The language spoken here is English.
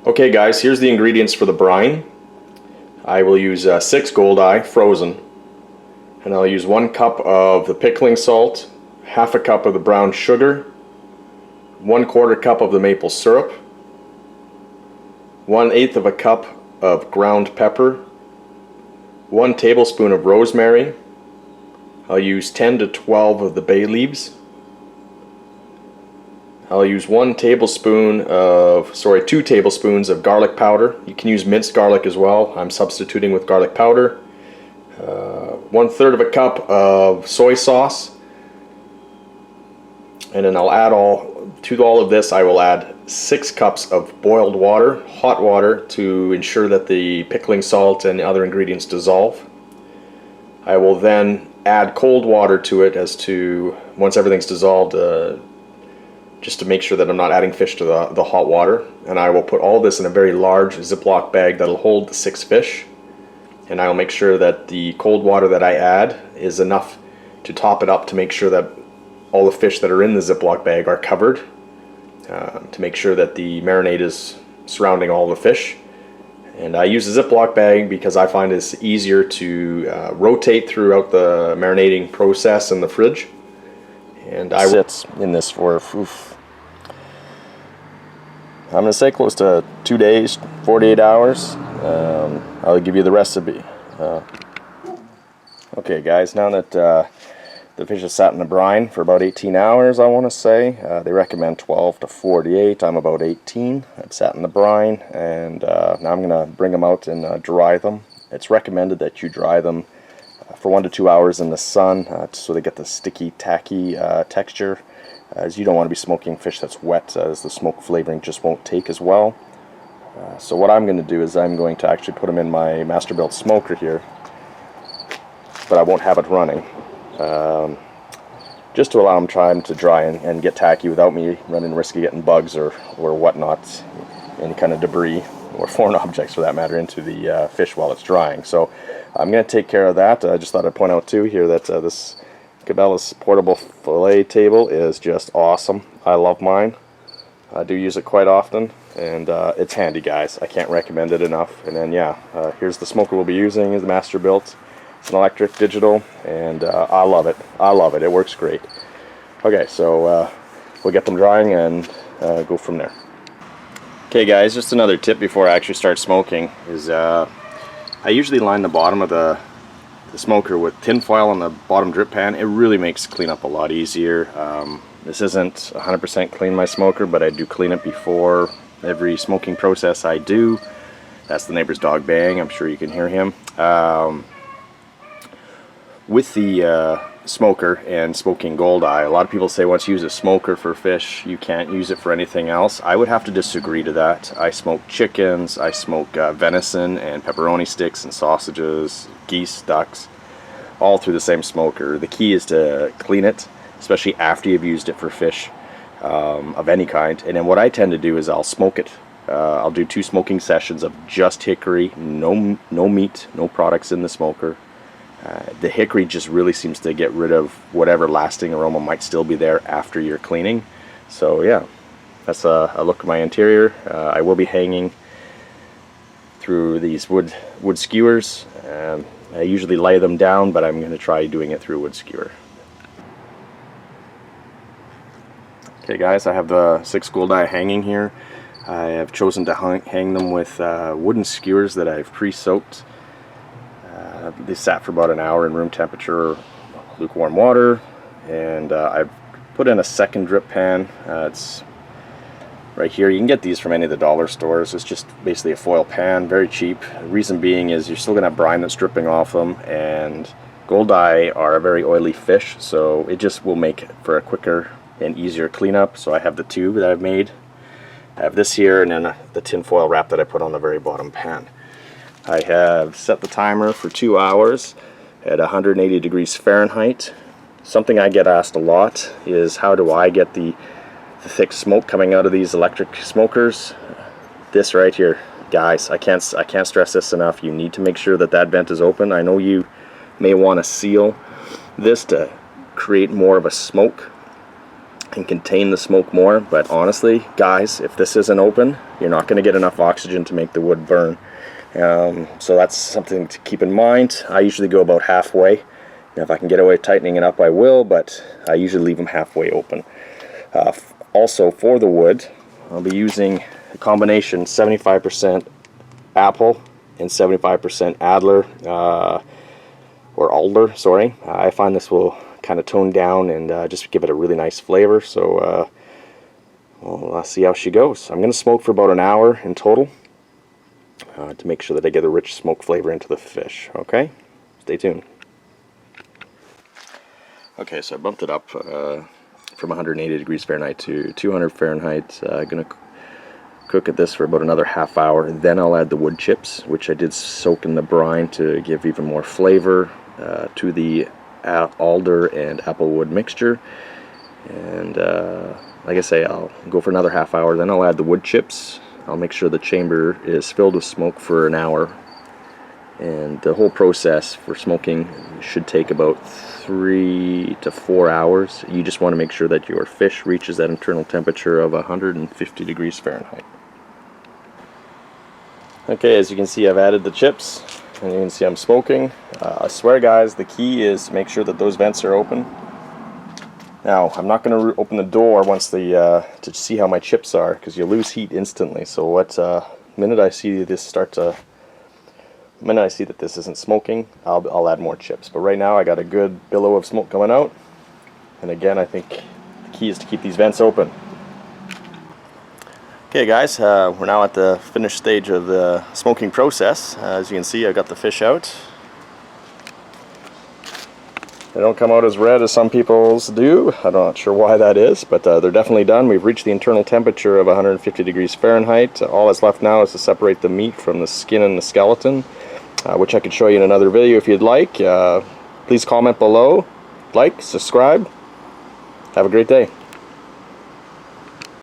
Okay guys, here's the ingredients for the brine. I will use 6 Goldeye frozen, and I'll use 1 cup of the pickling salt, half a cup of the brown sugar, 1/4 cup of the maple syrup, 1/8 of a cup of ground pepper, 1 tablespoon of rosemary. I'll use 10 to 12 of the bay leaves. I'll use 2 tablespoons of garlic powder. You can use minced garlic as well. I'm substituting with garlic powder. 1/3 of a cup of soy sauce. And then I'll add to all of this, I will add 6 cups of boiled water, hot water, to ensure that the pickling salt and other ingredients dissolve. I will then add cold water to it once everything's dissolved, just to make sure that I'm not adding fish to the hot water. And I will put all this in a very large Ziploc bag that'll hold the 6 fish. And I will make sure that the cold water that I add is enough to top it up, to make sure that all the fish that are in the Ziploc bag are covered, to make sure that the marinade is surrounding all the fish. And I use a Ziploc bag because I find it's easier to rotate throughout the marinating process in the fridge. And I sit in this for, I'm going to say close to 2 days, 48 hours. I'll give you the recipe. Okay guys, now that the fish has sat in the brine for about 18 hours, I want to say. They recommend 12 to 48. I'm about 18. I've sat in the brine, and now I'm going to bring them out and dry them. It's recommended that you dry them for 1 to 2 hours in the sun, so they get the sticky, tacky texture, as you don't want to be smoking fish that's wet, as the smoke flavoring just won't take as well. So what I'm going to do is I'm going to actually put them in my Masterbuilt smoker here, but I won't have it running, just to allow them time to dry and get tacky without me running the risk of getting bugs or whatnot, any kind of debris or foreign objects for that matter, into the fish while it's drying. So I'm going to take care of that. I just thought I'd point out too here that this Cabela's portable fillet table is just awesome. I love mine. I do use it quite often, and it's handy guys. I can't recommend it enough. And then yeah, here's the smoker we'll be using, is the Masterbuilt. It's an electric digital, and I love it. I love it. It works great. Okay, so we'll get them drying and go from there. Okay guys, just another tip before I actually start smoking is I usually line the bottom of the smoker with tin foil on the bottom drip pan. It really makes cleanup a lot easier. This isn't 100% clean, my smoker, but I do clean it before every smoking process I do. That's the neighbor's dog Bang. I'm sure you can hear him. With the smoker and smoking Goldeye, a lot of people say once you use a smoker for fish, you can't use it for anything else. I would have to disagree to that. I smoke chickens, I smoke venison and pepperoni sticks and sausages, geese, ducks, all through the same smoker. The key is to clean it, especially after you've used it for fish of any kind. And then what I tend to do is I'll smoke it. I'll do 2 smoking sessions of just hickory, no meat, no products in the smoker. The hickory just really seems to get rid of whatever lasting aroma might still be there after you're cleaning. So yeah, that's a look at my interior. I will be hanging through these wood skewers. I usually lay them down, but I'm going to try doing it through a wood skewer. Okay guys, I have the 6 Goldeye hanging here. I have chosen to hang them with wooden skewers that I've pre-soaked. They sat for about an hour in room temperature, lukewarm water, and I've put in a second drip pan. It's right here. You can get these from any of the dollar stores. It's just basically a foil pan, very cheap. The reason being is you're still going to have brine that's dripping off them, and Goldeye are a very oily fish, so it just will make for a quicker and easier cleanup. So I have the 2 that I've made. I have this here, and then the tin foil wrap that I put on the very bottom pan. I have set the timer for 2 hours at 180 degrees Fahrenheit. Something I get asked a lot is how do I get the thick smoke coming out of these electric smokers? This right here, guys, I can't stress this enough. You need to make sure that that vent is open. I know you may want to seal this to create more of a smoke, and contain the smoke more. But honestly, guys, if this isn't open, you're not going to get enough oxygen to make the wood burn. So that's something to keep in mind. I usually go about halfway. Now, if I can get away tightening it up, I will, but I usually leave them halfway open. Also, for the wood, I'll be using a combination 75% apple and 75% Adler, or alder, sorry. I find this will kind of tone down and just give it a really nice flavor. So well, let's see how she goes. I'm going to smoke for about an hour in total to make sure that I get a rich smoke flavor into the fish. Okay, stay tuned. Okay, so I bumped it up from 180 degrees Fahrenheit to 200 Fahrenheit. I'm going to cook at this for about another half hour. Then I'll add the wood chips, which I did soak in the brine to give even more flavor to the alder and applewood mixture. And like I say, I'll go for another half hour. Then I'll add the wood chips. I'll make sure the chamber is filled with smoke for an hour. And the whole process for smoking should take about 3 to 4 hours. You just want to make sure that your fish reaches that internal temperature of 150 degrees Fahrenheit. Okay, as you can see, I've added the chips, and you can see I'm smoking. I swear, guys, the key is to make sure that those vents are open. Now, I'm not going to open the door once to see how my chips are, because you lose heat instantly. So what minute I see this start to The minute I see that this isn't smoking, I'll add more chips. But right now I got a good billow of smoke coming out. And again, I think the key is to keep these vents open. Okay guys, we're now at the finished stage of the smoking process. As you can see, I got the fish out. They don't come out as red as some people's do. I'm not sure why that is, but they're definitely done. We've reached the internal temperature of 150 degrees Fahrenheit. All that's left now is to separate the meat from the skin and the skeleton, which I could show you in another video if you'd like. Please comment below, like, subscribe. Have a great day.